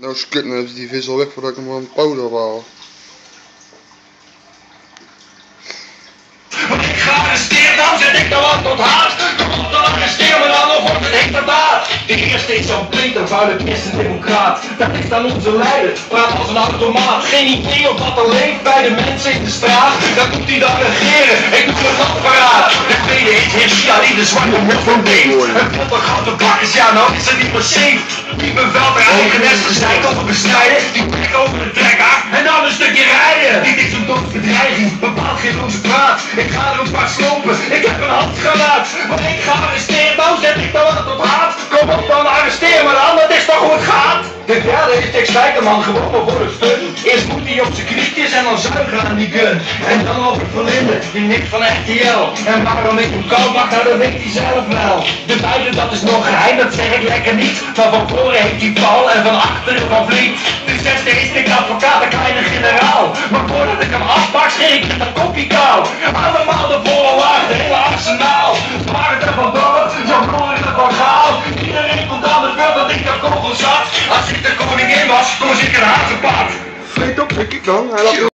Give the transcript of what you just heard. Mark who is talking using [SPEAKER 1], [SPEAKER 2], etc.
[SPEAKER 1] Nou is kut, nou is die vis al weg voordat ik hem aan het polen haal.
[SPEAKER 2] Ik ga arresteren, dan zet ik de land tot haat. Kom op, dan arresteer me dan, of wordt het heterdaad. De eerste is zo'n printer, vuile christendemocraat. Dat is dan onze leider, praat als een automaat. Geen idee of wat er leeft bij de mensen in de straat. Dan moet hij dan regeren, ik doe een apparaat. De tweede is Hirschial die de zwarte mond van deed. Een potter grote bakkers, ja nou is het niet meer safe. Die bevel per eigen nest gezeid over bestrijden. Die trek over de trek af en dan een stukje rijden. Dit is een doodsbedreiging, bepaalt geen loze praat. Ik ga er een paar slopen, ik heb een handgranaat. Want ik ga arresteren, nou zet ik dan wat op haat. Kom op dan, arresteer me dan, dat is toch hoe het gaat? De derde is Tex Spijkerman, gewoon maar voor een stun. Eerst moet hij op zijn knietjes en dan zuigen aan die gun. En dan over Verlinden, die niks van RTL. En waarom ik hem koud mag, nou dat weet hij zelf wel. De beide, dat is nog geheim, dat zeg ik lekker niet. Maar van voren heeft hij Paul en van achteren Van Vliet. De zesde is de advocaat, de kleine generaal. Maar voordat ik hem afpak, schrik ik met een kopje kou. Allemaal de volle laag, de hele arsenaal. Maak het er vandoor, zo broer is het van gaal. Iedereen komt aan de beurt dat ik de kogel zat. Als ik de koningin was, koos ik een hazenpad.
[SPEAKER 1] Vreet op, denk ik dan. Hij laat